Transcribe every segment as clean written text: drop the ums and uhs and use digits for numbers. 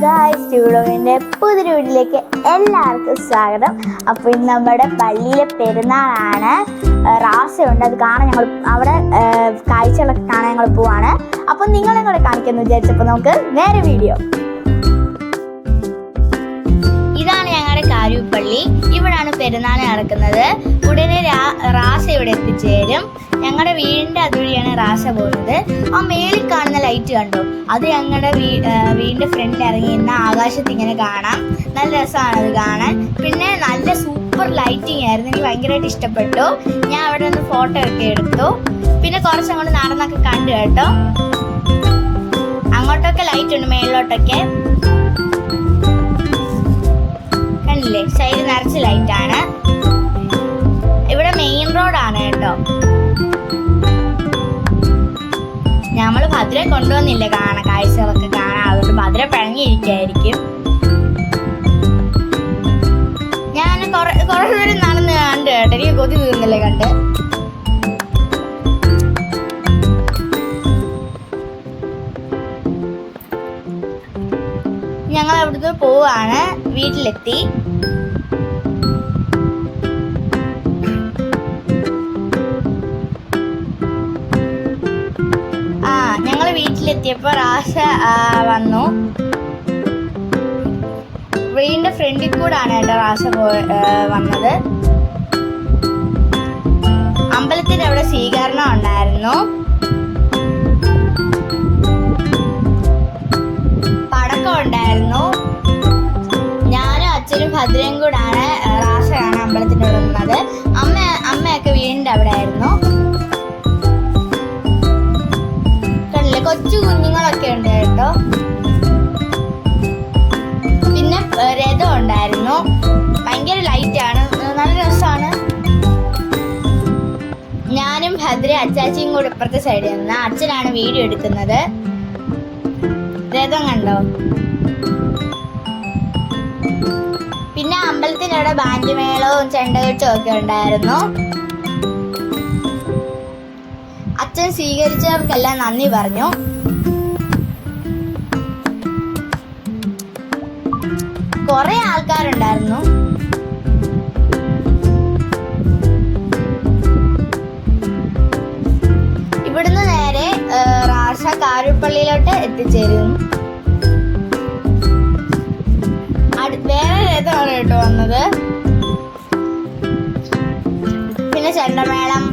Guys, ട്യൂഡോവിൻ്റെ പുതിയൊരു വീട്ടിലേക്ക് എല്ലാവർക്കും സ്വാഗതം. അപ്പോൾ ഇന്ന് നമ്മുടെ പള്ളിയിലെ പെരുന്നാളാണ്. റാസയുണ്ട്, അത് കാണാൻ ഞങ്ങൾ അവിടെ കാഴ്ചകളൊക്കെ കാണാൻ ഞങ്ങൾ പോവാണ്. അപ്പോൾ നിങ്ങളെ കൂടെ കാണിക്കാമെന്ന് വിചാരിച്ചപ്പോൾ നമുക്ക് നേരെ വീഡിയോ. ഇതാണ് ഞങ്ങളുടെ കാരൂപ്പള്ളി. ഇവിടാണ് പെരുന്നാൾ നടക്കുന്നത്. ഉടനെ റാസ ഇവിടെ എത്തിച്ചേരും. ഞങ്ങളുടെ വീടിൻ്റെ അതുവഴിയാണ് റാസ പോകുന്നത്. ആ മേളിൽ കാണുന്ന ലൈറ്റ് കണ്ടോ, അത് ഞങ്ങളുടെ വീടിൻ്റെ ഫ്രണ്ടിൽ ഇറങ്ങിയിരുന്ന ആകാശത്ത് ഇങ്ങനെ കാണാം. നല്ല രസമാണ് അത് കാണാൻ. പിന്നെ നല്ല സൂപ്പർ ലൈറ്റിംഗ് ആയിരുന്നു, എനിക്ക് ഭയങ്കരമായിട്ട് ഇഷ്ടപ്പെട്ടു. ഞാൻ അവിടെ നിന്ന് ഫോട്ടോ ഒക്കെ എടുത്തു. പിന്നെ കുറച്ചങ്ങോട്ട് നടന്നൊക്കെ കണ്ടു കേട്ടോ. അങ്ങോട്ടൊക്കെ ലൈറ്റ് ഉണ്ട്, മേളിലോട്ടൊക്കെ കണ്ടില്ലേ, സൈഡ് നിറച്ച് ലൈറ്റാണ്. ഇവിടെ മെയിൻ റോഡാണ് കേട്ടോ. നമ്മൾ ഭദ്രയെ കൊണ്ടുവന്നില്ല കാണാൻ, കാഴ്ചകളൊക്കെ കാണാൻ. അതുകൊണ്ട് ഭദ്ര പിഴങ്ങിയിരിക്കായിരിക്കും. ഞാൻ കുറെ ദൂരം നടന്ന് കണ്ട് കേട്ടോ, എനിക്ക് കൊതി തീർന്നില്ലേ കണ്ട്. ഞങ്ങൾ അവിടുന്ന് പോവാണ്, വീട്ടിലെത്തി. വീട്ടിലെത്തിയപ്പോൾ റാസ വന്നു. വീടിന്റെ ഫ്രണ്ടിൽ കൂടാണ് കേട്ടോ റാസ വന്നത്. അമ്പലത്തിന്റെ അവിടെ സ്വീകരണം ഉണ്ടായിരുന്നു. പടക്കം ഉണ്ടായിരുന്നു. ഞാനും അച്ഛനും ഭദ്രയും കൂടാണ് റാസ കാണാൻ അമ്പലത്തിന്റെ അവിടെ നിന്നത്. അമ്മയൊക്കെ വീടിന്റെ അവിടെ ആയിരുന്നു. കൊച്ചു കുഞ്ഞുങ്ങളൊക്കെ ഉണ്ട് കേട്ടോ. പിന്നെ രഥം ഉണ്ടായിരുന്നു. ഭയങ്കര ലൈറ്റാണ്, നല്ല രസമാണ്. ഞാനും ഭദ്ര അച്ചാച്ചിയും കൂടെ ഇപ്പുറത്തെ സൈഡിൽ നിന്ന്. അച്ഛനാണ് വീഡിയോ എടുക്കുന്നത്. രഥം കണ്ടോ. പിന്നെ അമ്പലത്തിനവിടെ ബാൻഡ് മേളവും ചെണ്ടകെട്ടും ഒക്കെ ഉണ്ടായിരുന്നു. അച്ഛൻ സ്വീകരിച്ചവർക്കെല്ലാം നന്ദി പറഞ്ഞു. കുറെ ആൾക്കാരുണ്ടായിരുന്നു. ഇവിടുന്ന് നേരെ റാസ കാരൂപ്പള്ളിയിലോട്ട് എത്തിച്ചേരും. വേറെ രഥമാണ് കേട്ടോ വന്നത്. പിന്നെ ചെണ്ടമേളം,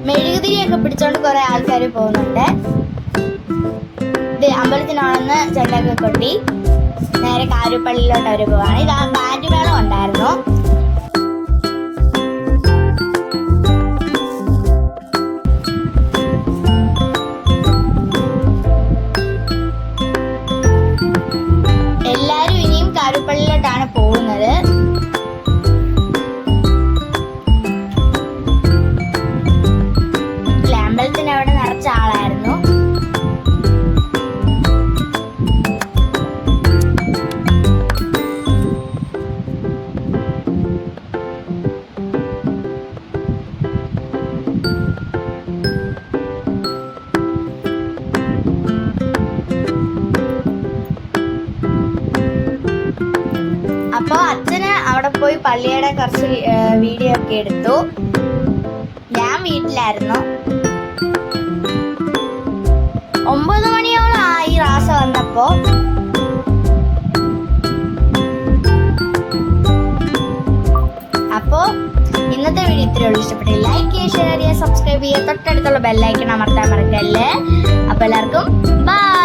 മെഴുകുതിരിയൊക്കെ പിടിച്ചോണ്ട് കുറെ ആൾക്കാർ പോകുന്നുണ്ട്. അമ്പലത്തിനോടൊന്ന് ചെണ്ടൊക്കെ കൊട്ടി നേരെ കാരൂപ്പള്ളിയിലോട്ട് അവർ പോവാണ്. ഇത് ബാൻഡ് മേളം ഉണ്ടായിരുന്നു. എല്ലാരും ഇനിയും കാരൂപ്പള്ളിയിലോട്ടാണ് പോകുന്നത്. അമ്പലത്തിനവിടെ നിറച്ച ആളായിരുന്നു. അപ്പോൾ അച്ഛന് അവിടെ പോയി പള്ളിയുടെ കുറച്ച് വീഡിയോ ഒക്കെ എടുത്തു. ഞാൻ വീട്ടിലായിരുന്നു. 9 മണിയോളം ആയി റാസ വന്നപ്പോ. അപ്പോ ഇന്നത്തെ വീഡിയോ ഇത്രയേ ഉള്ളൂ. ഇഷ്ടപ്പെട്ട ലൈക്ക് ചെയ്യുക, ഷെയർ ചെയ്യുക, സബ്സ്ക്രൈബ് ചെയ്യുക, തൊട്ടടുത്തുള്ള ബെല്ലൈക്കൺ അമർത്താൻ മറക്കല്ലേ. അപ്പോൾ എല്ലാവർക്കും ബൈ.